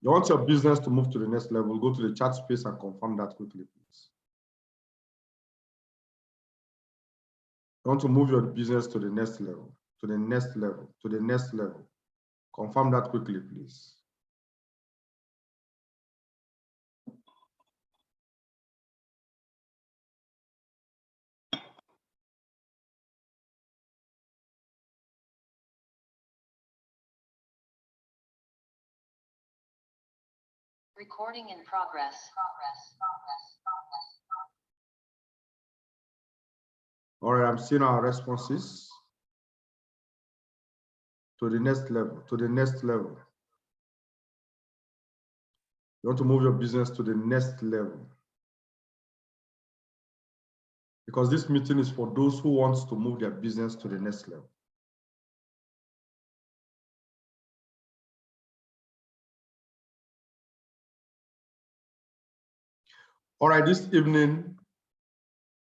You want your business to move to the next level, go to the chat space and confirm that quickly, please. You want to move your business to the next level, to the next level, to the next level. Confirm that quickly, please. Recording in progress. All right, I'm seeing our responses. To the next level, to the next level. You want to move your business to the next level. Because this meeting is for those who want to move their business to the next level. All right, this evening,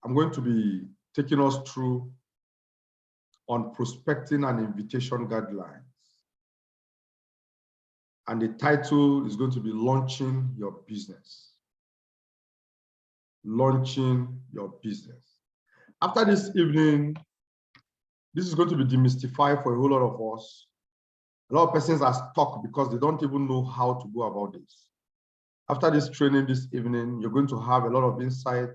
I'm going to be taking us through on prospecting and invitation guidelines. And the title is going to be Launching Your Business. Launching your business. After this evening, this is going to be demystified for a whole lot of us. A lot of persons are stuck because they don't even know how to go about this. After this training this evening, you're going to have a lot of insights.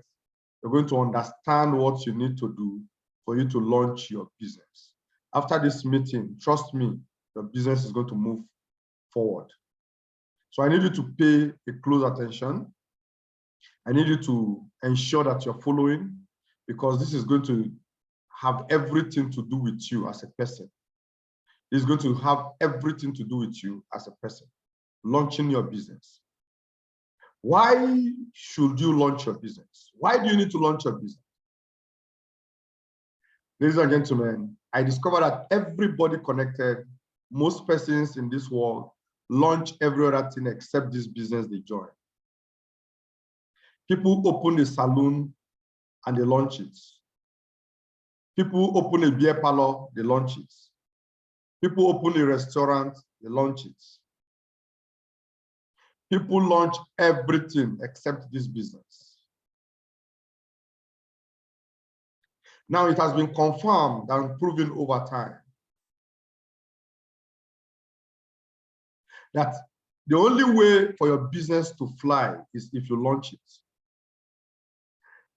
You're going to understand what you need to do for you to launch your business. After this meeting, trust me, your business is going to move forward. So I need you to pay a close attention. I need you to ensure that you're following, because this is going to have everything to do with you as a person. It's going to have everything to do with you as a person. Launching your business. Why should you launch your business? Why do you need to launch your business? Ladies and gentlemen, I discovered that everybody connected, most persons in this world, launch every other thing except this business they join. People open a salon and they launch it. People open a beer parlor, they launch it. People open a restaurant, they launch it. People launch everything except this business. Now it has been confirmed and proven over time that the only way for your business to fly is if you launch it.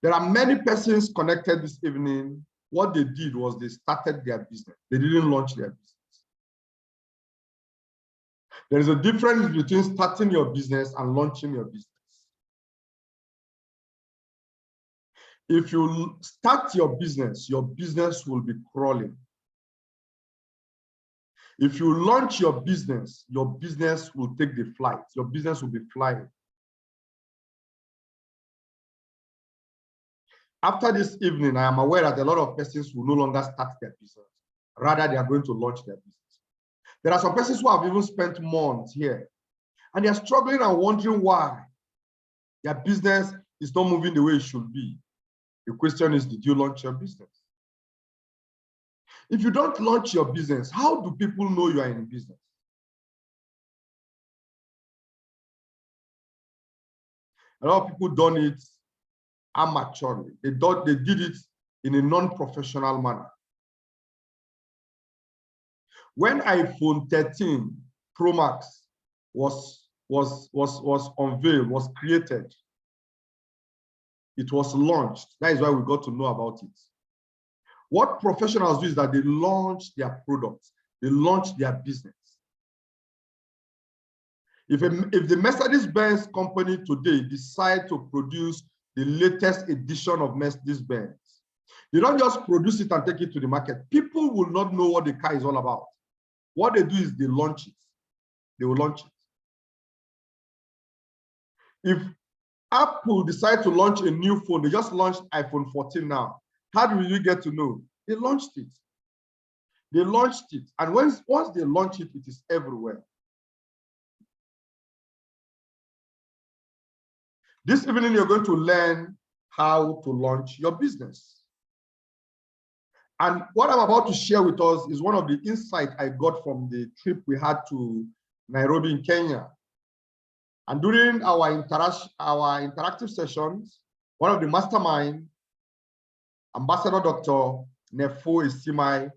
There are many persons connected this evening. What they did was they started their business. They didn't launch their business. There is a difference between starting your business and launching your business. If you start your business will be crawling. If you launch your business will take the flight. Your business will be flying. After this evening, I am aware that a lot of persons will no longer start their business. Rather, they are going to launch their business. There are some persons who have even spent months here, and they are struggling and wondering why their business is not moving the way it should be. The question is, did you launch your business? If you don't launch your business, how do people know you are in business? A lot of people done it amateurly. They did it in a non-professional manner. When iPhone 13 Pro Max was unveiled, was created, it was launched. That is why we got to know about it. What professionals do is that they launch their products, they launch their business. If the Mercedes-Benz company today decide to produce the latest edition of Mercedes-Benz, they don't just produce it and take it to the market. People will not know what the car is all about. What they do is they launch it. They will launch it. If Apple decide to launch a new phone, they just launched iPhone 14 now. How do you get to know? They launched it. They launched it. And once they launch it, it is everywhere. This evening, you're going to learn how to launch your business. And what I'm about to share with us is one of the insights I got from the trip we had to Nairobi in Kenya. And during our interactive sessions, one of the mastermind, Ambassador Dr. Nefo Isimai,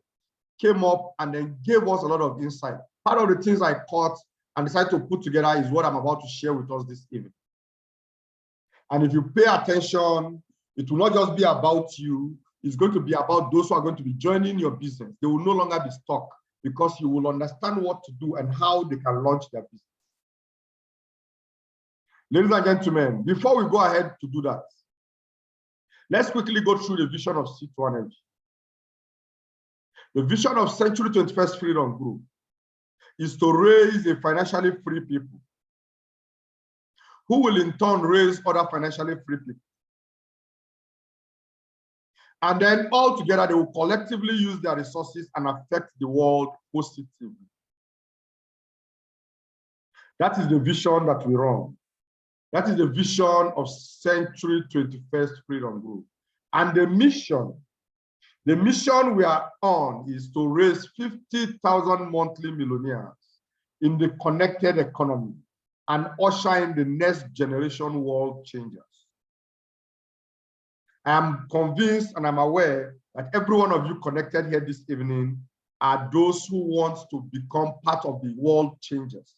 came up and then gave us a lot of insight. Part of the things I caught and decided to put together is what I'm about to share with us this evening. And if you pay attention, it will not just be about you, it's going to be about those who are going to be joining your business. They will no longer be stuck because you will understand what to do and how they can launch their business. Ladies and gentlemen, before we go ahead to do that, let's quickly go through the vision of C2 Energy. The vision of Century 21st Freedom Group is to raise a financially free people who will in turn raise other financially free people. And then all together, they will collectively use their resources and affect the world positively. That is the vision that we run. That is the vision of Century 21st Freedom Group. And the mission we are on is to raise 50,000 monthly millionaires in the connected economy and usher in the next generation world changers. I am convinced and I'm aware that every one of you connected here this evening are those who want to become part of the world changers.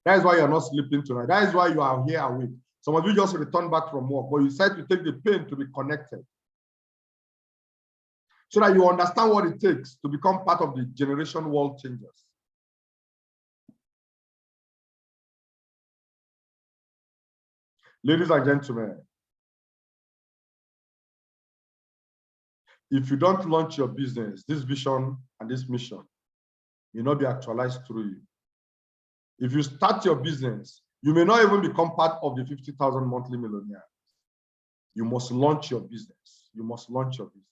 That is why you're not sleeping tonight. That is why you are here awake. Some of you just returned back from work, but you said to take the pain to be connected so that you understand what it takes to become part of the generation world changers. Ladies and gentlemen, if you don't launch your business, this vision and this mission may not be actualized through you. If you start your business, you may not even become part of the 50,000 monthly millionaires. You must launch your business. You must launch your business.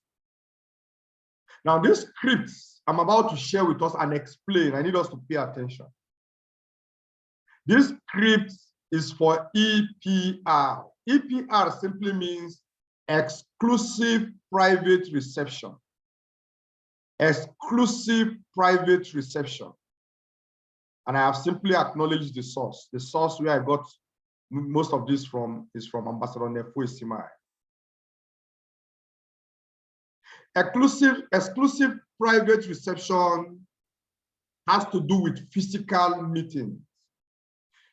Now, these scripts I'm about to share with us and explain, I need us to pay attention. This script is for EPR. EPR simply means exclusive private reception. Exclusive private reception. And I have simply acknowledged the source. The source where I got most of this from is from Ambassador Nefo Isimai. Exclusive private reception has to do with physical meetings.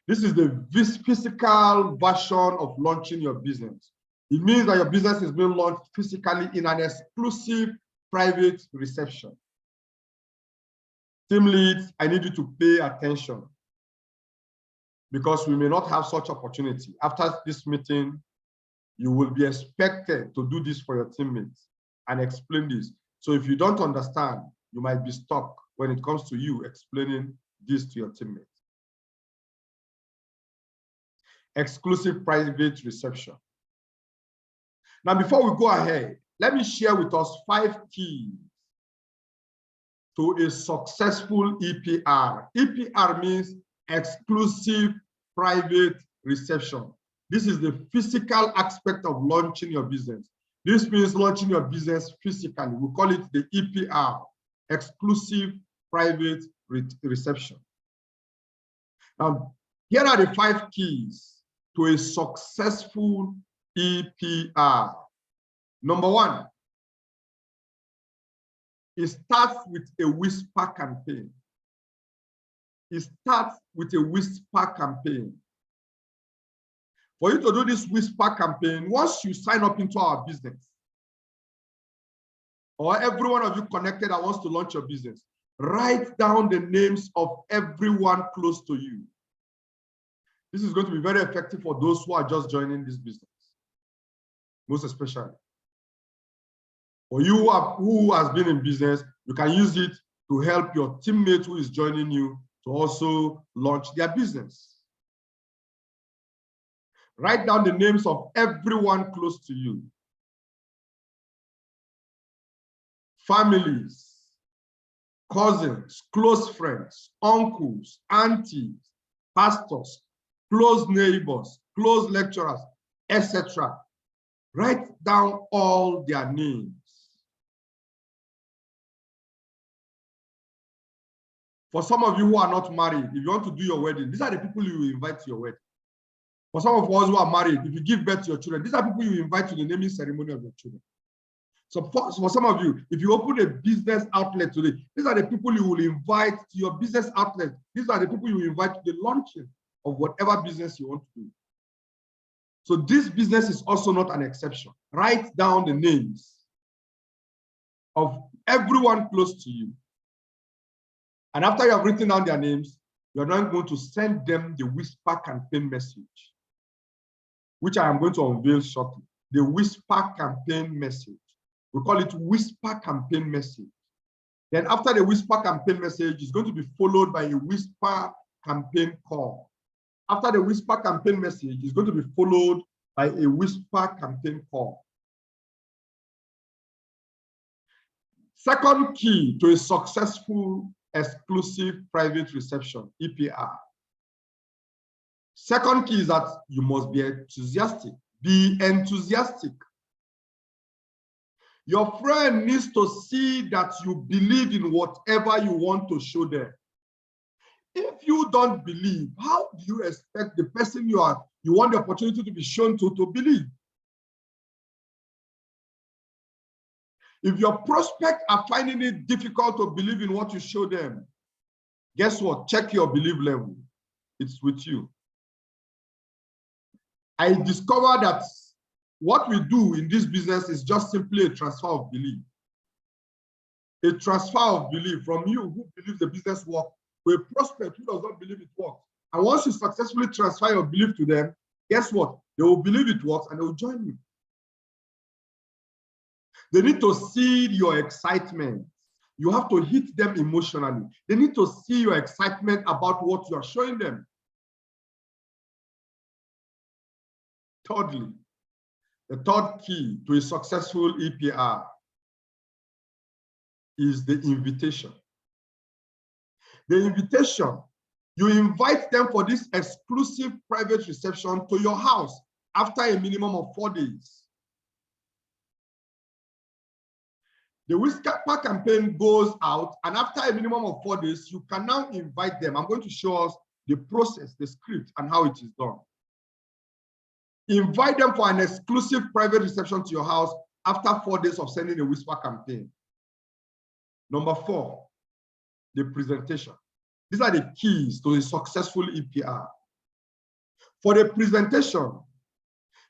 This is the physical version of launching your business. It means that your business is being launched physically in an exclusive private reception. Team leads, I need you to pay attention because we may not have such opportunity. After this meeting, you will be expected to do this for your teammates and explain this. So if you don't understand, you might be stuck when it comes to you explaining this to your teammates. Exclusive private reception. Now, before we go ahead, let me share with us 5 keys to a successful EPR. EPR means exclusive private reception. This is the physical aspect of launching your business. This means launching your business physically. We call it the EPR, exclusive private reception. Now, here are the 5 keys to a successful EPR. Number 1, it starts with a whisper campaign. It starts with a whisper campaign. For you to do this whisper campaign, once you sign up into our business, or every one of you connected that wants to launch your business, write down the names of everyone close to you. This is going to be very effective for those who are just joining this business, most especially. For you who has been in business, you can use it to help your teammate who is joining you to also launch their business. Write down the names of everyone close to you. Families, cousins, close friends, uncles, aunties, pastors, close neighbors, close lecturers, etc. Write down all their names. For some of you who are not married, if you want to do your wedding, these are the people you will invite to your wedding. For some of us who are married, if you give birth to your children, these are people you invite to the naming ceremony of your children. So for some of you, if you open a business outlet today, these are the people you will invite to your business outlet. These are the people you invite to the launching of whatever business you want to do. So this business is also not an exception. Write down the names of everyone close to you. And after you have written down their names, you're now going to send them the whisper campaign message, which I am going to unveil shortly. The whisper campaign message. We call it whisper campaign message. Then after the whisper campaign message, it's going to be followed by a whisper campaign call. After the whisper campaign message, it's going to be followed by a whisper campaign call. Second key to a successful exclusive private reception, EPR. Second key is that you must be enthusiastic. Be enthusiastic. Your friend needs to see that you believe in whatever you want to show them. If you don't believe, how do you expect the person you want the opportunity to be shown to believe? If your prospects are finding it difficult to believe in what you show them, guess what? Check your belief level. It's with you. I discovered that what we do in this business is just simply a transfer of belief. A transfer of belief from you who believes the business works to a prospect who does not believe it works. And once you successfully transfer your belief to them, guess what? They will believe it works and they will join you. They need to see your excitement. You have to hit them emotionally. They need to see your excitement about what you are showing them. Thirdly, the third key to a successful EPR is the invitation. The invitation, you invite them for this exclusive private reception to your house after a minimum of 4 days. The whisper campaign goes out, and after a minimum of 4 days, you can now invite them. I'm going to show us the process, the script, and how it is done. Invite them for an exclusive private reception to your house after 4 days of sending a whisper campaign. Number 4, the presentation. These are the keys to a successful EPR. For the presentation,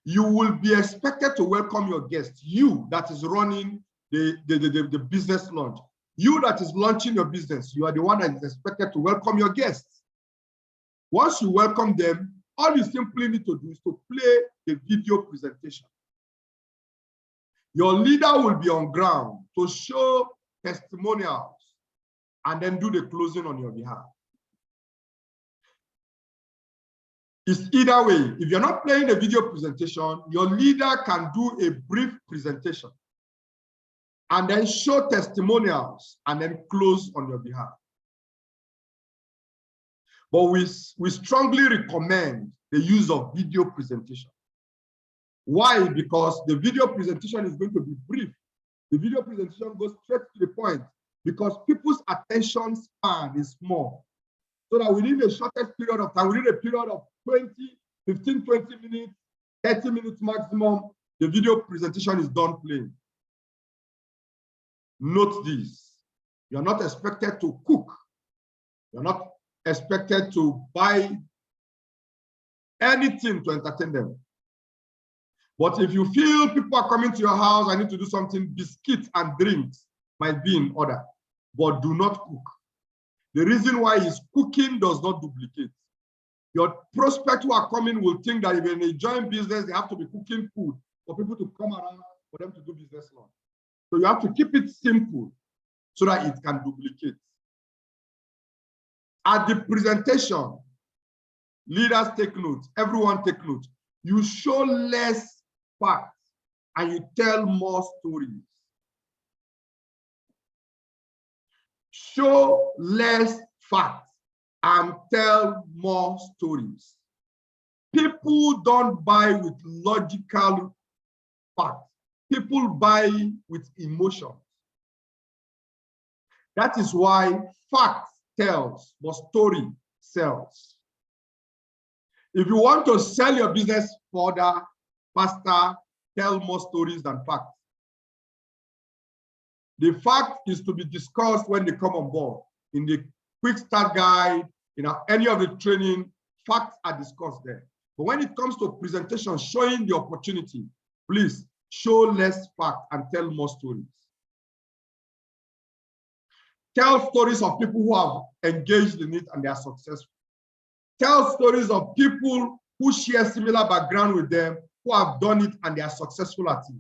you will be expected to welcome your guests. You that is running the business launch. You that is launching your business, you are the one that is expected to welcome your guests. Once you welcome them, all you simply need to do is to play the video presentation. Your leader will be on ground to show testimonials and then do the closing on your behalf. It's either way. If you're not playing a video presentation, your leader can do a brief presentation and then show testimonials and then close on your behalf. But we strongly recommend the use of video presentation. Why? Because the video presentation is going to be brief. The video presentation goes straight to the point because people's attention span is small. So that within the shortest period of time, within a period of 15, 20 minutes, 30 minutes maximum, the video presentation is done playing. Note this, you're not expected to cook. You're not expected to buy anything to entertain them. But if you feel people are coming to your house, I need to do something, biscuits and drinks might be in order, but do not cook. The reason why is cooking does not duplicate. Your prospects who are coming will think that if they join business, they have to be cooking food for people to come around for them to do business launch. So you have to keep it simple so that it can duplicate. At the presentation, leaders take notes, everyone take notes. You show less facts and you tell more stories. Show less facts and tell more stories. People don't buy with logical facts. People buy with emotions. That is why facts tells, but story sells. If you want to sell your business further, faster, tell more stories than facts. The fact is to be discussed when they come on board. In the quick start guide, any of the training, facts are discussed there. But when it comes to presentation, showing the opportunity, please show less fact and tell more stories. Tell stories of people who have engaged in it and they are successful. Tell stories of people who share similar background with them, who have done it and they are successful at it.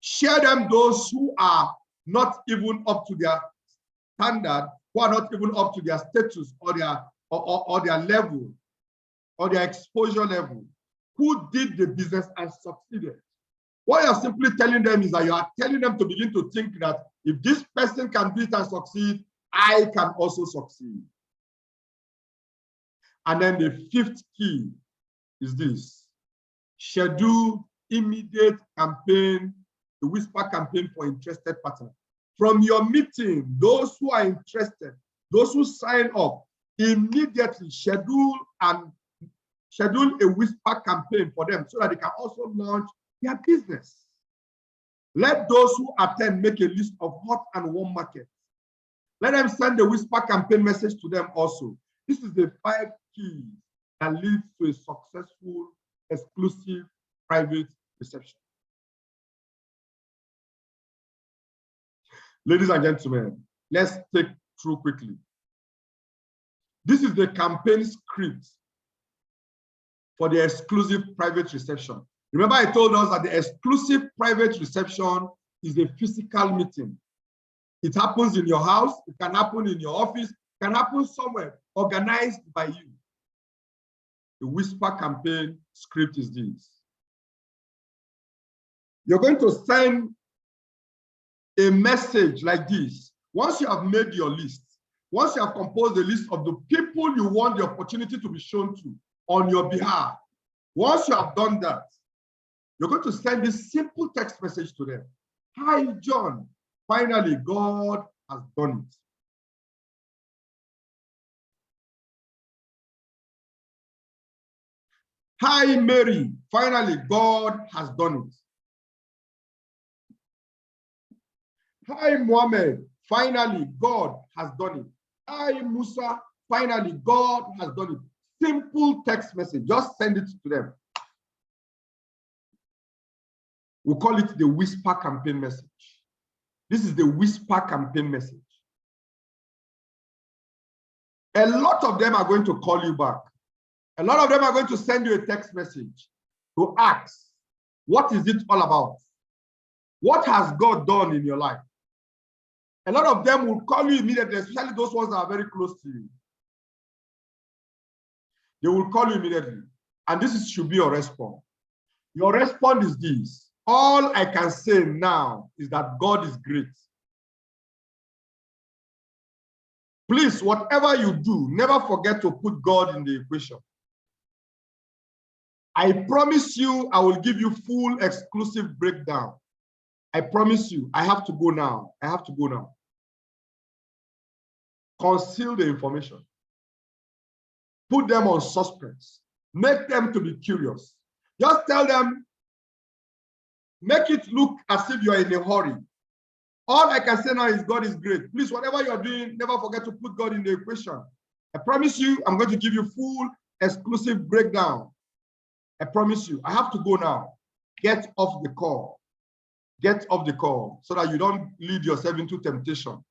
Share them those who are not even up to their standard, who are not even up to their status or their level or their exposure level, who did the business and succeeded. What you're simply telling them is that you are telling them to begin to think that if this person can do it and succeed, I can also succeed. And then the fifth key is this: schedule immediate campaign, the whisper campaign for interested partners. From your meeting, those who are interested, those who sign up, immediately schedule a whisper campaign for them so that they can also launch their business. Let those who attend make a list of hot and warm markets. Let them send the whisper campaign message to them also. This is the 5 keys that leads to a successful, exclusive, private reception. Ladies and gentlemen, let's take through quickly. This is the campaign script for the exclusive private reception. Remember, I told us that the exclusive private reception is a physical meeting. It happens in your house, it can happen in your office, it can happen somewhere, organized by you. The whisper campaign script is this. You're going to send a message like this. Once you have made your list, once you have composed the list of the people you want the opportunity to be shown to on your behalf, once you have done that, you're going to send this simple text message to them. Hi, John. Finally, God has done it. Hi, Mary. Finally, God has done it. Hi, Mohammed. Finally, God has done it. Hi, Musa. Finally, God has done it. Simple text message. Just send it to them. We call it the whisper campaign message. This is the whisper campaign message. A lot of them are going to call you back. A lot of them are going to send you a text message to ask, what is it all about? What has God done in your life? A lot of them will call you immediately, especially those ones that are very close to you. They will call you immediately. And this should be your response. Your response is this. All I can say now is that God is great. Please, whatever you do, never forget to put God in the equation. I promise you, I will give you full exclusive breakdown. I promise you, I have to go now. I have to go now. Conceal the information. Put them on suspense. Make them to be curious. Just tell them, make it look as if you're in a hurry. All I can say now is God is great. Please, whatever you're doing, never forget to put God in the equation. I promise you, I'm going to give you full exclusive breakdown. I promise you, I have to go now. Get off the call. Get off the call so that you don't lead yourself into temptation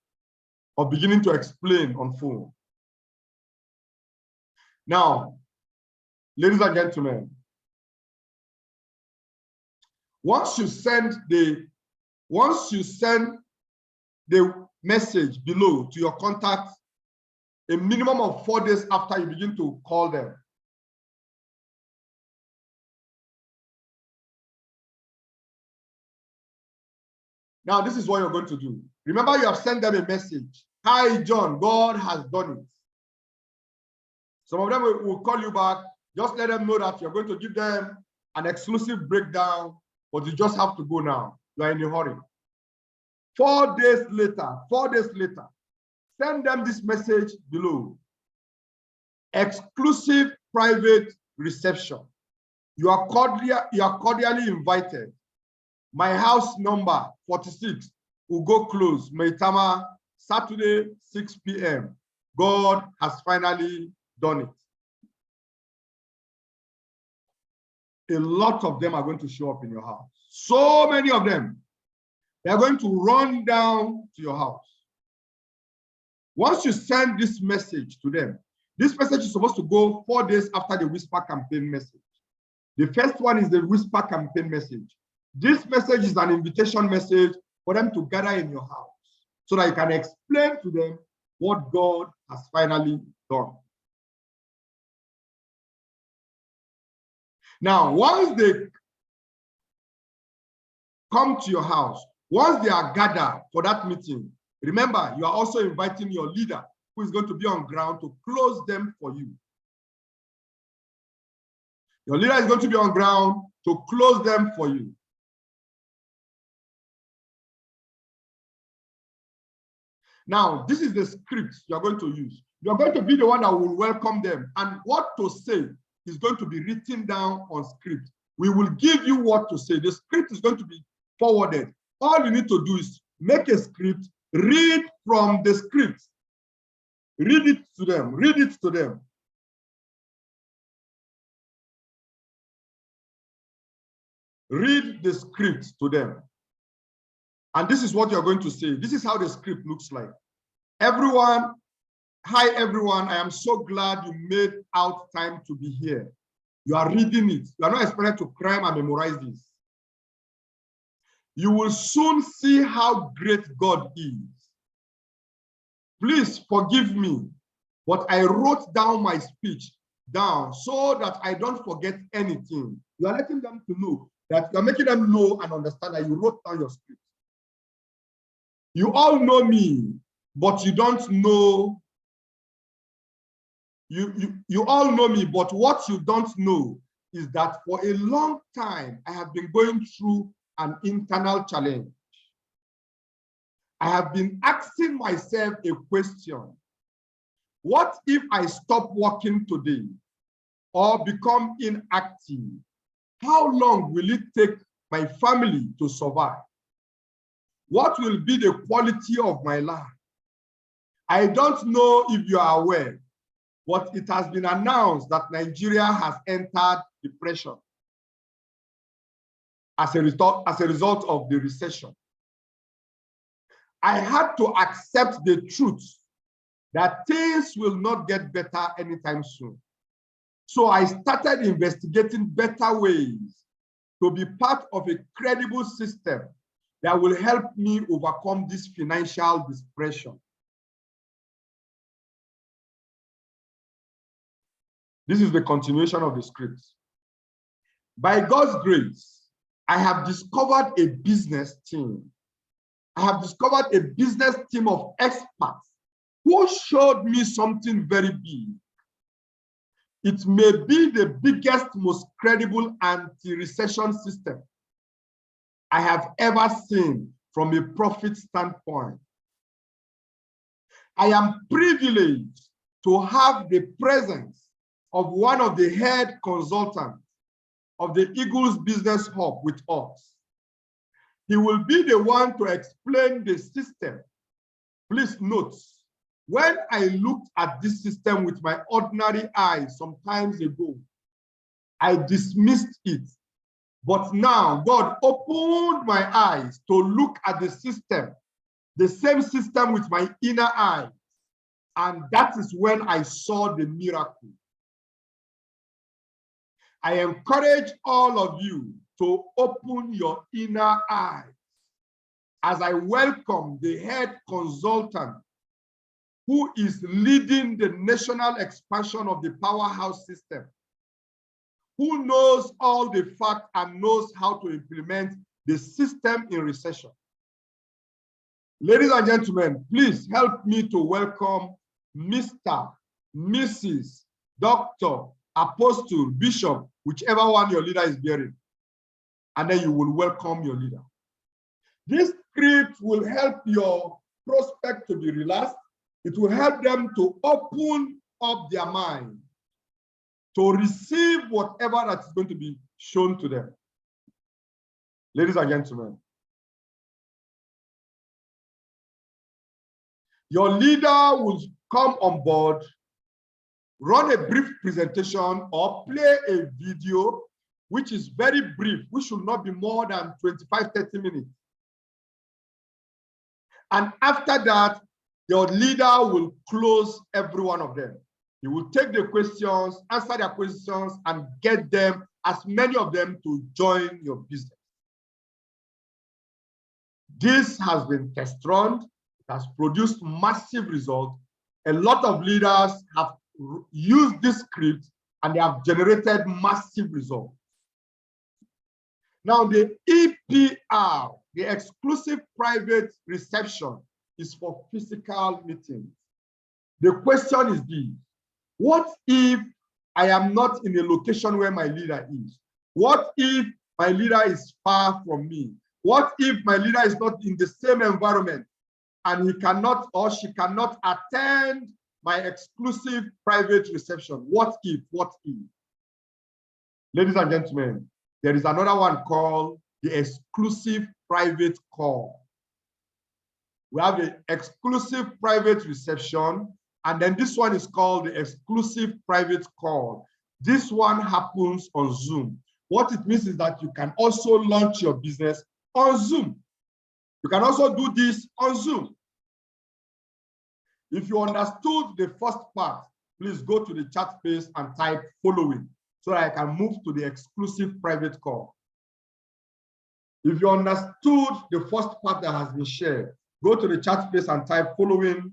of beginning to explain on phone. Now, ladies and gentlemen, once you send the message below to your contacts, a minimum of 4 days after you begin to call them, now, this is what you're going to do. Remember, you have sent them a message. Hi, John, God has done it. Some of them will call you back. Just let them know that you're going to give them an exclusive breakdown, but you just have to go now. You are in a hurry. 4 days later, send them this message below. Exclusive private reception. You are cordially invited. My house number 46, Ugo Close, Maitama, Saturday, 6 p.m. God has finally done it. A lot of them are going to show up in your house. So many of them. They are going to run down to your house. Once you send this message to them, this message is supposed to go 4 days after the Whisper campaign message. The first one is the Whisper campaign message. This message is an invitation message for them to gather in your house so that you can explain to them what God has finally done. Now, once they come to your house, once they are gathered for that meeting, remember, you are also inviting your leader who is going to be on ground to close them for you. Your leader is going to be on ground to close them for you. Now, this is the script you are going to use. You are going to be the one that will welcome them, and what to say is going to be written down on script. We will give you what to say. The script is going to be forwarded. All you need to do is make a script, read from the script. Read it to them. Read it to them. Read the script to them. And this is what you're going to say. This is how the script looks like. Everyone, hi everyone. I am so glad you made out time to be here. You are reading it. You are not expected to cram and memorize this. You will soon see how great God is. Please forgive me, but I wrote down my speech down so that I don't forget anything. You are letting them to know that you are making them know and understand that you wrote down your script. You all know me, but you don't know. You all know me, but what you don't know is that for a long time, I have been going through an internal challenge. I have been asking myself a question. What if I stop working today or become inactive? How long will it take my family to survive? What will be the quality of my life? I don't know if you are aware, but it has been announced that Nigeria has entered depression as a result of the recession. I had to accept the truth that things will not get better anytime soon. So I started investigating better ways to be part of a credible system that will help me overcome this financial depression. This is the continuation of the script. By God's grace, I have discovered a business team. I have discovered a business team of experts who showed me something very big. It may be the biggest, most credible anti-recession system I have ever seen from a profit standpoint. I am privileged to have the presence of one of the head consultants of the Eagles Business Hub with us. He will be the one to explain the system. Please note, when I looked at this system with my ordinary eyes some times ago, I dismissed it. But now God opened my eyes to look at the system, the same system with my inner eye. And that is when I saw the miracle. I encourage all of you to open your inner eyes as I welcome the head consultant who is leading the national expansion of the powerhouse system, who knows all the facts and knows how to implement the system in recession. Ladies and gentlemen, please help me to welcome Mr., Mrs., Dr., Apostle, Bishop, whichever one your leader is bearing. And then you will welcome your leader. This script will help your prospect to be relaxed. It will help them to open up their mind. to receive whatever that is going to be shown to them. Ladies and gentlemen, your leader will come on board, run a brief presentation or play a video, which is very brief, which should not be more than 25-30 minutes. And after that, your leader will close every one of them. He will take the questions, answer their questions, and get them, as many of them, to join your business. This has been test-run. It has produced massive results. A lot of leaders have used this script and they have generated massive results. Now, the EPR, the exclusive private reception, is for physical meetings. The question is this: what if I am not in a location where my leader is? What if my leader is far from me? What if my leader is not in the same environment and he cannot or she cannot attend my exclusive private reception? What if? What if? Ladies and gentlemen, there is another one called the exclusive private call. We have the exclusive private reception, and then this one is called the exclusive private call. This one happens on Zoom. What it means is that you can also launch your business on Zoom. You can also do this on Zoom. If you understood the first part, please go to the chat space and type following so that I can move to the exclusive private call. If you understood the first part that has been shared, go to the chat space and type following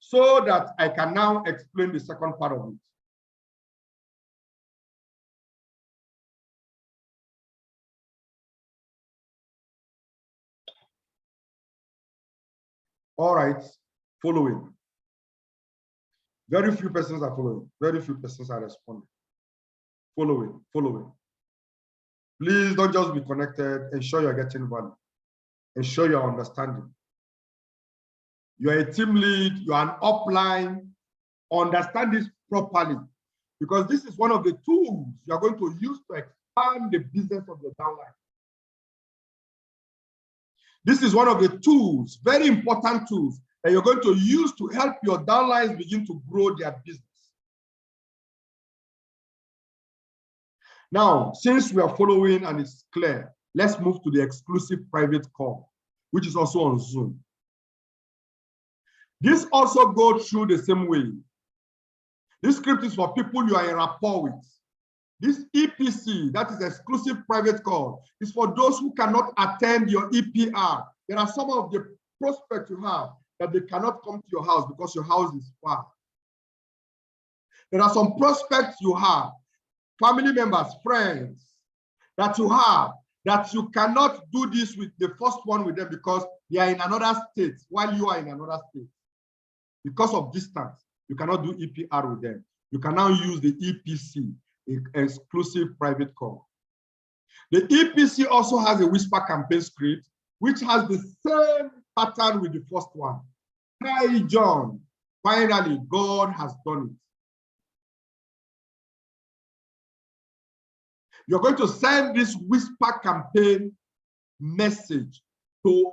so that I can now explain the second part of it. All right, following. Very few persons are following. Very few persons are responding. Following, following. Please don't just be connected. Ensure you're getting value. Ensure you're understanding. You're a team lead, you're an upline. Understand this properly, because this is one of the tools you're going to use to expand the business of your downline. This is one of the tools, very important tools, that you're going to use to help your downlines begin to grow their business. Now, since we are following and it's clear, let's move to the exclusive private call, which is also on Zoom. This also goes through the same way. This script is for people you are in rapport with. This EPC, that is exclusive private call, is for those who cannot attend your EPR. There are some of the prospects you have that they cannot come to your house because your house is far. There are some prospects you have, family members, friends, that you have, that you cannot do this with the first one with them because they are in another state while you are in another state. Because of distance, you cannot do EPR with them. You can now use the EPC, exclusive private call. The EPC also has a whisper campaign script, which has the same pattern with the first one. Hi, John. Finally, God has done it. You're going to send this whisper campaign message to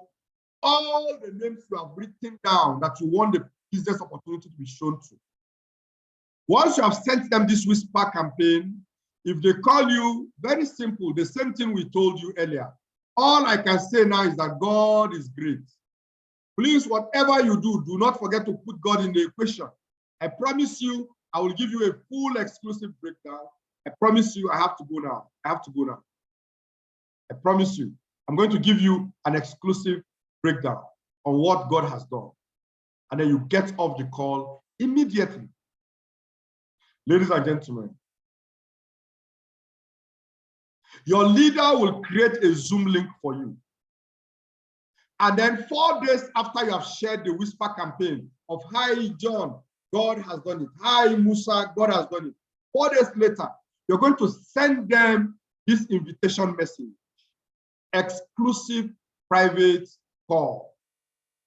all the names you have written down that you want the business opportunity to be shown to. Once you have sent them this whisper campaign, if they call you, very simple, the same thing we told you earlier. All I can say now is that God is great. Please, whatever you do, do not forget to put God in the equation. I promise you, I will give you a full exclusive breakdown. I promise you, I have to go now. I have to go now. I promise you, I'm going to give you an exclusive breakdown on what God has done. And then you get off the call immediately. Ladies and gentlemen, your leader will create a Zoom link for you. And then 4 days after you have shared the whisper campaign of, hi, John, God has done it. Hi, Musa, God has done it. 4 days later, you're going to send them this invitation message, exclusive private call.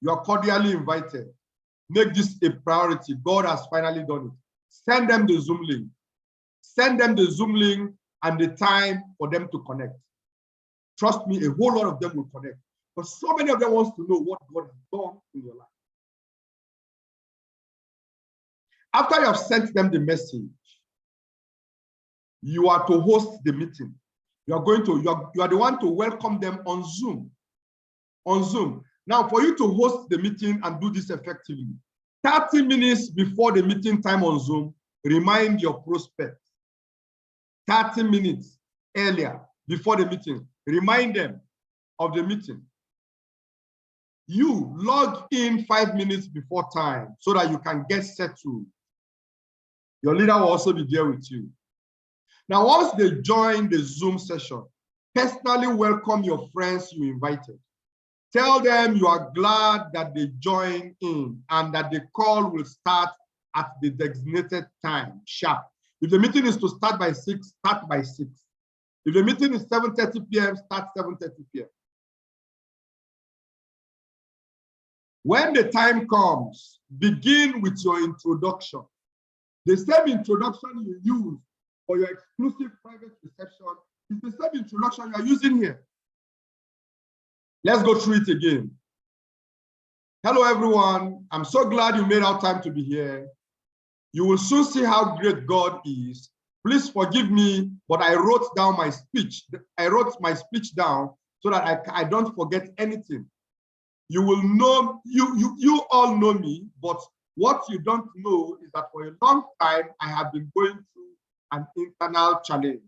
You are cordially invited. Make this a priority. God has finally done it. Send them the Zoom link. Send them the Zoom link and the time for them to connect. Trust me, a whole lot of them will connect. But so many of them wants to know what God has done in your life. After you have sent them the message, you are to host the meeting. You are the one to welcome them on Zoom. On Zoom. Now, for you to host the meeting and do this effectively, 30 minutes before the meeting time on Zoom, remind your prospects. 30 minutes earlier before the meeting, remind them of the meeting. You log in 5 minutes before time so that you can get settled. Your leader will also be there with you. Now, once they join the Zoom session, personally welcome your friends you invited. Tell them you are glad that they joined in and that the call will start at the designated time, sharp. If the meeting is to start by 6, start by 6. If the meeting is 7:30 p.m., start 7:30 p.m. When the time comes, begin with your introduction. The same introduction you use for your exclusive private reception is the same introduction you are using here. Let's go through it again. Hello, everyone. I'm so glad you made out time to be here. You will soon see how great God is. Please forgive me, but I wrote down my speech. I wrote my speech down so that I don't forget anything. You will know, you all know me, but what you don't know is that for a long time, I have been going through an internal challenge.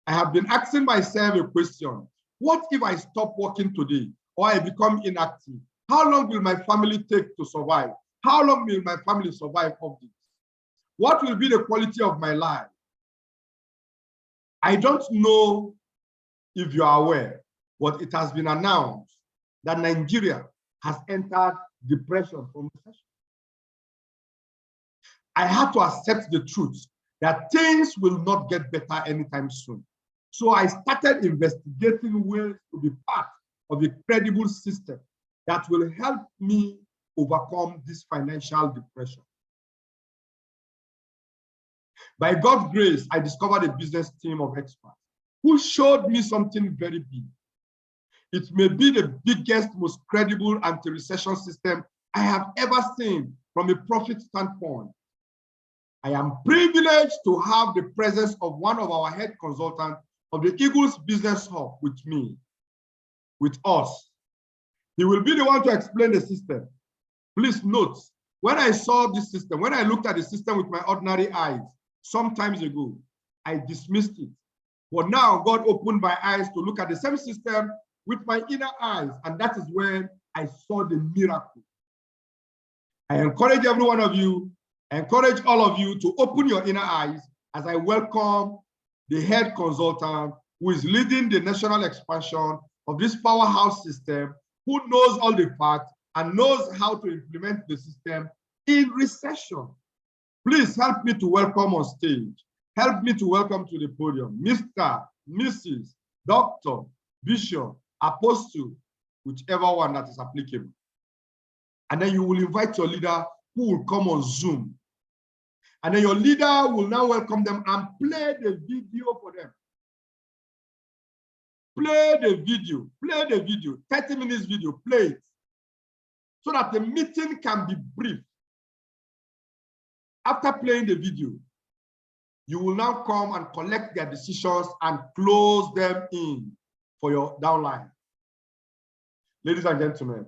I have been asking myself a question. What if I stop working today or I become inactive? How long will my family take to survive? How long will my family survive of this? What will be the quality of my life? I don't know if you are aware, but it has been announced that Nigeria has entered depression from recession. I had to accept the truth that things will not get better anytime soon. So I started investigating ways to be part of a credible system that will help me overcome this financial depression. By God's grace, I discovered a business team of experts who showed me something very big. It may be the biggest, most credible anti-recession system I have ever seen from a profit standpoint. I am privileged to have the presence of one of our head consultants of the Eagles Business Hub with me, with us. He will be the one to explain the system. Please note, when I saw this system, when I looked at the system with my ordinary eyes, some times ago, I dismissed it. But now God opened my eyes to look at the same system with my inner eyes, and that is when I saw the miracle. I encourage every one of you, I encourage all of you to open your inner eyes as I welcome the head consultant who is leading the national expansion of this powerhouse system, who knows all the facts and knows how to implement the system in recession. Please help me to welcome on stage. Help me to welcome to the podium, Mr., Mrs., Doctor, Bishop, Apostle, whichever one that is applicable. And then you will invite your leader who will come on Zoom. And then your leader will now welcome them and play the video for them. Play the video, 30 minutes video, play it. So that the meeting can be brief. After playing the video, you will now come and collect their decisions and close them in for your downline. Ladies and gentlemen,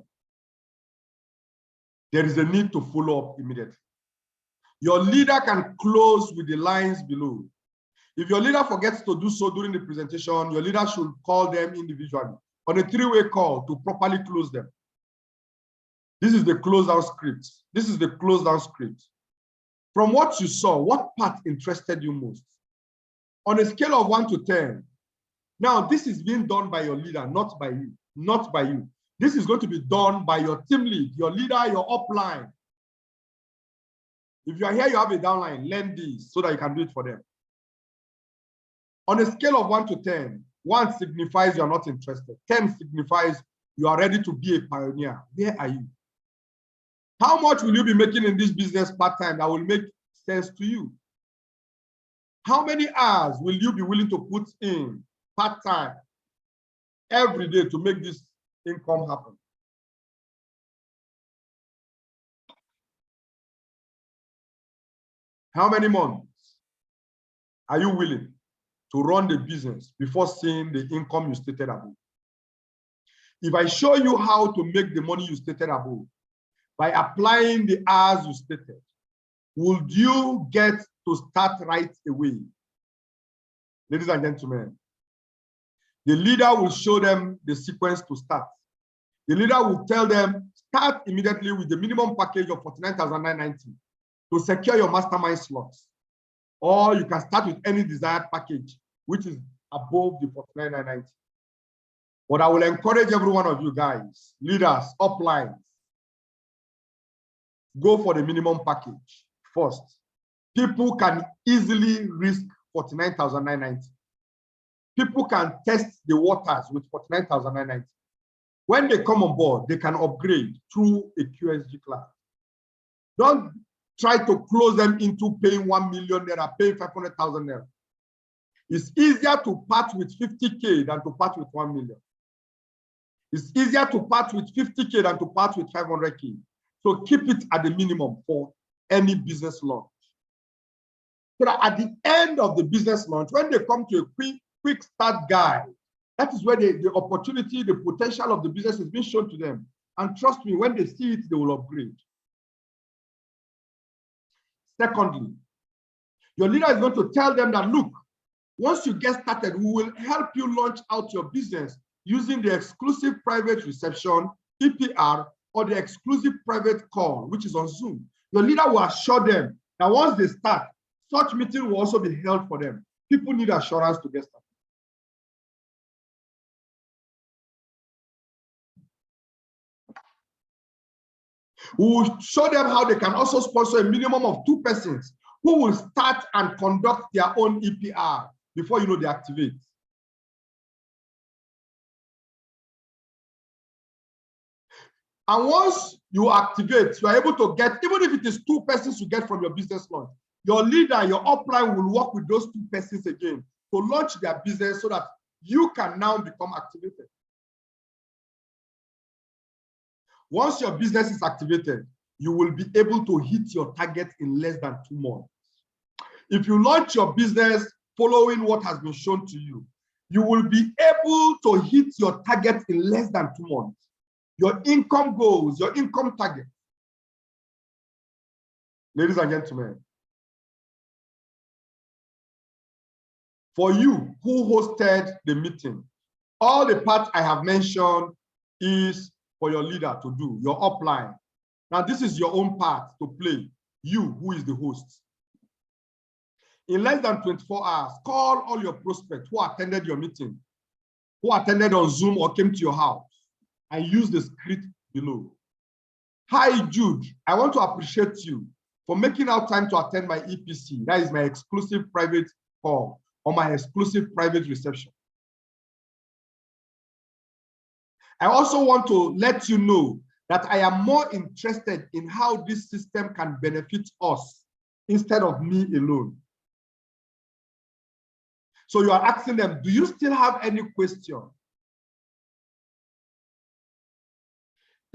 there is a need to follow up immediately. Your leader can close with the lines below. If your leader forgets to do so during the presentation, your leader should call them individually on a 3-way call to properly close them. This is the close down script. This is the close down script. From what you saw, what part interested you most? On a scale of 1 to 10. Now, this is being done by your leader, not by you. Not by you. This is going to be done by your team lead, your leader, your upline. If you are here, you have a downline, learn this so that you can do it for them. On a scale of 1 to 10, 1 signifies you are not interested. 10 signifies you are ready to be a pioneer. Where are you? How much will you be making in this business part-time that will make sense to you? How many hours will you be willing to put in part-time every day to make this income happen? How many months are you willing to run the business before seeing the income you stated above? If I show you how to make the money you stated above by applying the hours you stated, would you get to start right away? Ladies and gentlemen, the leader will show them the sequence to start. The leader will tell them, start immediately with the minimum package of 49,990 to secure your mastermind slots. Or you can start with any desired package, which is above the 49,990. But I will encourage every one of you guys, leaders, uplines, go for the minimum package first. People can easily risk 49,990. People can test the waters with 49,990. When they come on board, they can upgrade through a QSG class. Don't try to close them into paying 1 million naira, paying 500,000 naira. It's easier to part with 50K than to part with 1 million. It's easier to part with 50K than to part with 500K. So keep it at the minimum for any business launch. So that at the end of the business launch, when they come to a quick start guide, that is where the opportunity, the potential of the business is being shown to them. And trust me, when they see it, they will upgrade. Secondly, your leader is going to tell them that, look, once you get started, we will help you launch out your business using the exclusive private reception, EPR, or the exclusive private call, which is on Zoom. Your leader will assure them that once they start, such meeting will also be held for them. People need assurance to get started. We will show them how they can also sponsor a minimum of 2 persons who will start and conduct their own EPR before you know they activate. And once you activate, you are able to get, even if it is 2 persons you get from your business launch, your leader, your upline will work with those 2 persons again to launch their business so that you can now become activated. Once your business is activated, you will be able to hit your target in less than 2 months. If you launch your business following what has been shown to you, you will be able to hit your target in less than 2 months. Your income goals, your income target. Ladies and gentlemen, for you who hosted the meeting, all the parts I have mentioned is for your leader to do, your upline. Now, this is your own part to play, you who is the host. In less than 24 hours, call all your prospects who attended your meeting, who attended on Zoom or came to your house, and use the script below. Hi, Jude. I want to appreciate you for making out time to attend my EPC. That is my exclusive private call or my exclusive private reception. I also want to let you know that I am more interested in how this system can benefit us instead of me alone. So you are asking them, do you still have any question?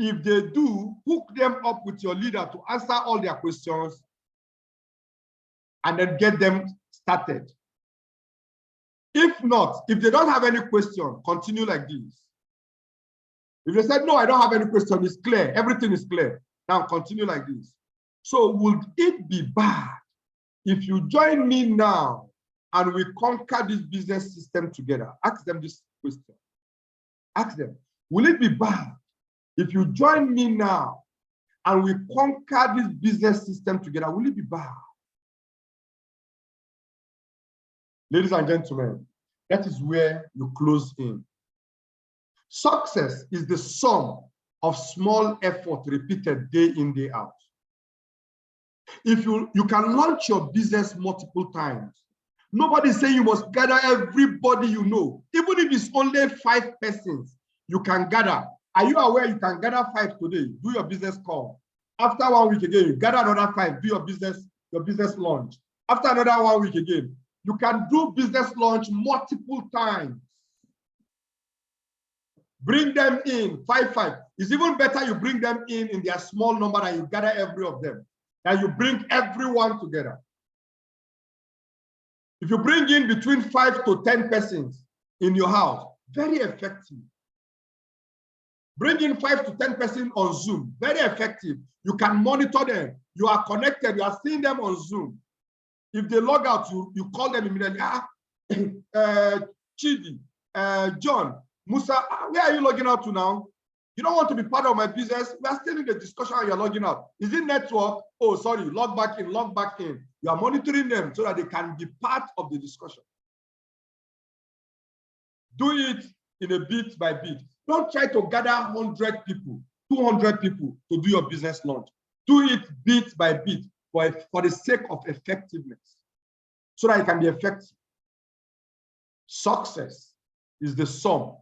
If they do, hook them up with your leader to answer all their questions and then get them started. If not, if they don't have any question, continue like this. If they said, no, I don't have any question, it's clear, everything is clear, now continue like this. So would it be bad if you join me now and we conquer this business system together? Ask them this question. Ask them, will it be bad if you join me now and we conquer this business system together? Will it be bad? Ladies and gentlemen, that is where you close in. Success is the sum of small effort repeated day in, day out. If you can launch your business multiple times, nobody is saying you must gather everybody you know. Even if it's only 5 persons, you can gather. Are you aware you can gather 5 today? Do your business call. After 1 week again, you gather another 5, do your business launch. After another 1 week again, You can do business launch multiple times. Bring them in, 5. It's even better you bring them in their small number and you gather every of them. And you bring everyone together. If you bring in between 5 to 10 persons in your house, very effective. Bring in 5 to 10 persons on Zoom, very effective. You can monitor them. You are connected. You are seeing them on Zoom. If they log out, you call them immediately. Chidi, John, Musa, where are you logging out to now? You don't want to be part of my business. We are still in the discussion and you're logging out. Is it network? Oh, sorry, log back in, log back in. You are monitoring them so that they can be part of the discussion. Do it in a bit by bit. Don't try to gather 100 people, 200 people to do your business launch. Do it bit by bit for the sake of effectiveness, so that it can be effective. Success is the sum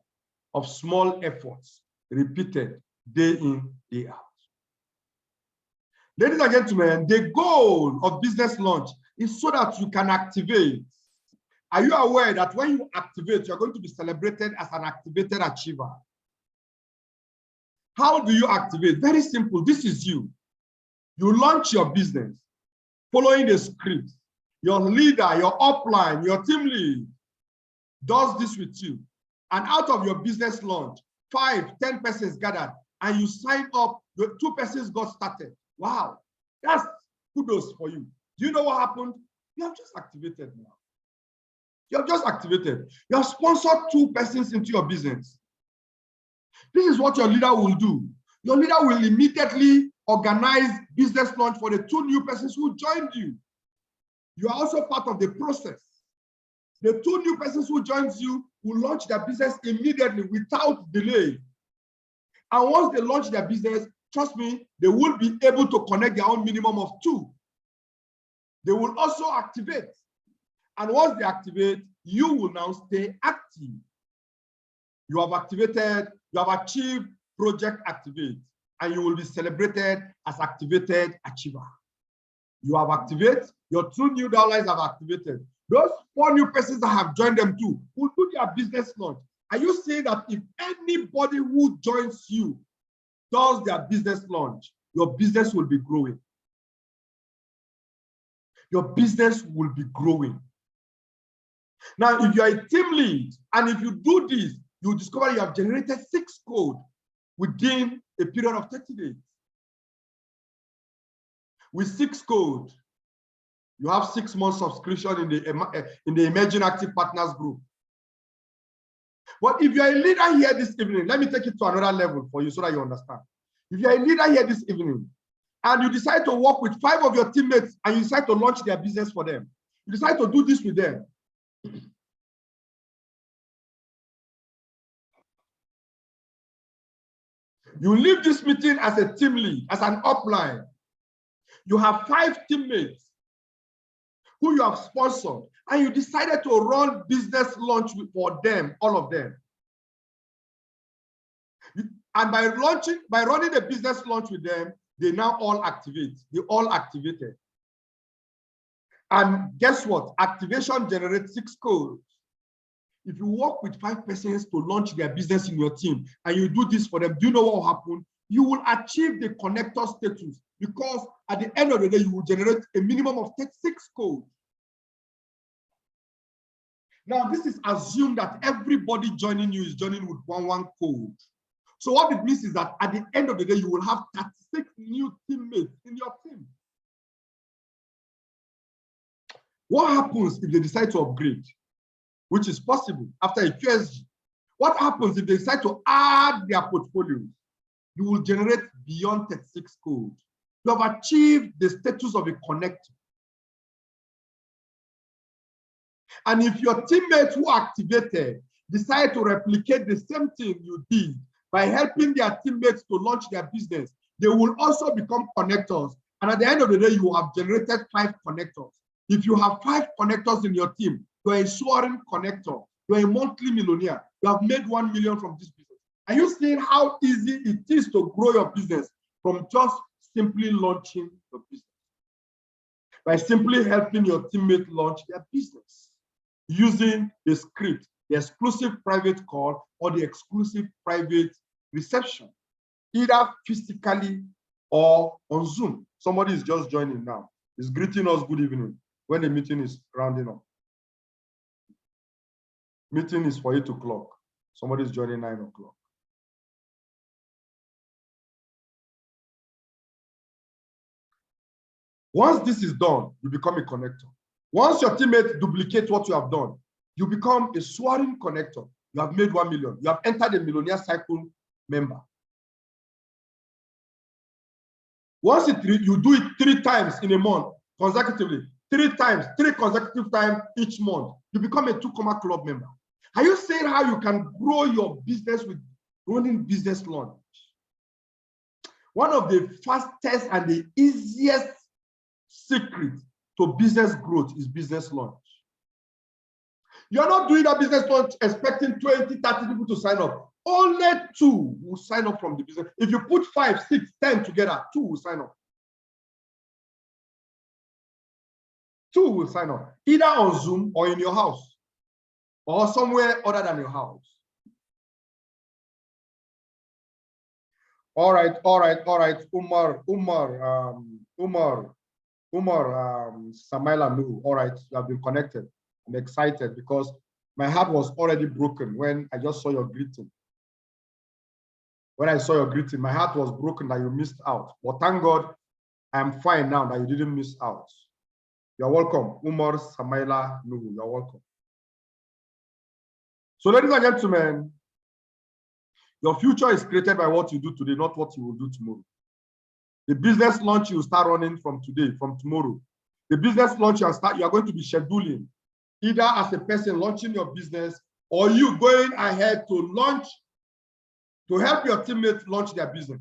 of small efforts repeated day in, day out. Ladies and gentlemen, the goal of business launch is so that you can activate. Are you aware that when you activate, you're going to be celebrated as an activated achiever? How do you activate? Very simple. This is you. You launch your business following the script. Your leader, your upline, your team lead does this with you. And out of your business launch, 5, 10 persons gathered, and you sign up, the 2 persons got started. Wow, that's kudos for you. Do you know what happened? You have just activated now. You have just activated. You have sponsored 2 persons into your business. This is what your leader will do. Your leader will immediately organize business launch for the 2 new persons who joined you. You are also part of the process. The 2 new persons who joined you will launch their business immediately without delay. And once they launch their business, trust me, they will be able to connect their own minimum of 2. They will also activate. And once they activate, you will now stay active. You have activated, you have achieved project activate, and you will be celebrated as activated achiever. You have activated, your 2 new downlines have activated. Those 4 new persons that have joined them too will do their business launch. Are you saying that if anybody who joins you does their business launch, your business will be growing? Your business will be growing. Now, if you are a team lead, and if you do this, you discover you have generated 6 code within a period of 30 days. With 6 code, you have 6 months subscription in the Emerging Active Partners group. But if you're a leader here this evening, let me take it to another level for you so that you understand. If you're a leader here this evening, and you decide to work with 5 of your teammates and you decide to launch their business for them, you decide to do this with them. You leave this meeting as a team lead, as an upline. You have 5 teammates who you have sponsored, and you decided to run business launch for them, all of them. And by running a business launch with them, they now all activate. They all activated. And guess what? Activation generates 6 codes. If you work with 5 persons to launch their business in your team, and you do this for them, do you know what will happen? You will achieve the connector status, because at the end of the day, you will generate a minimum of 36 codes. Now, this is assumed that everybody joining you is joining with 1 code. So what it means is that at the end of the day, you will have 36 new teammates in your team. What happens if they decide to upgrade, which is possible after a QSG? What happens if they decide to add their portfolios? You will generate beyond 36 codes. You have achieved the status of a connector. And if your teammates who activated decide to replicate the same thing you did by helping their teammates to launch their business, they will also become connectors. And at the end of the day, you have generated 5 connectors. If you have 5 connectors in your team, you're a soaring connector. You're a monthly millionaire. You have made 1 million from this business. Are you seeing how easy it is to grow your business from just simply launching your business? By simply helping your teammate launch their business. using the script, the exclusive private call or the exclusive private reception, either physically or on Zoom. Somebody is just joining now. He's greeting us good evening when the meeting is rounding up. Meeting is for 8 o'clock. Somebody is joining 9 o'clock. Once this is done, you become a connector. Once your teammates duplicate what you have done, you become a soaring connector. You have made 1 million. You have entered the millionaire cycle member. Once you do it 3 times in a month consecutively, 3 consecutive times each month, you become a 2 Club member. Are you saying how you can grow your business with running business launch? One of the fastest and the easiest secret to business growth is business launch. You're not doing a business launch expecting 20, 30 people to sign up. Only 2 will sign up from the business. If you put 5, 6, 10 together, 2 will sign up. 2 will sign up, either on Zoom or in your house or somewhere other than your house. All right. Umar, Samaila Nuhu. All right, you have been connected. I'm excited because my heart was already broken when I just saw your greeting. When I saw your greeting, my heart was broken that you missed out. But thank God, I'm fine now that you didn't miss out. You're welcome, Umar Samaila Nuhu. You're welcome. So, ladies and gentlemen, your future is created by what you do today, not what you will do tomorrow. The business launch you start running from today, from tomorrow. The business launch you are going to be scheduling, either as a person launching your business or you going ahead to launch, to help your teammates launch their business,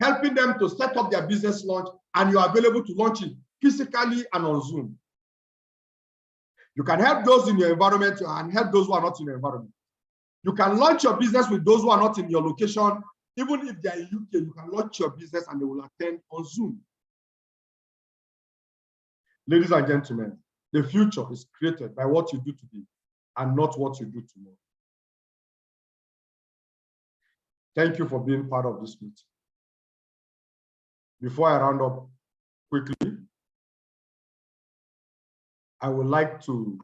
helping them to set up their business launch, and you are available to launch it physically and on Zoom. You can help those in your environment and help those who are not in your environment. You can launch your business with those who are not in your location. Even if they are in UK, you can launch your business and they will attend on Zoom. Ladies and gentlemen, the future is created by what you do today and not what you do tomorrow. Thank you for being part of this meeting. Before I round up quickly, I would like to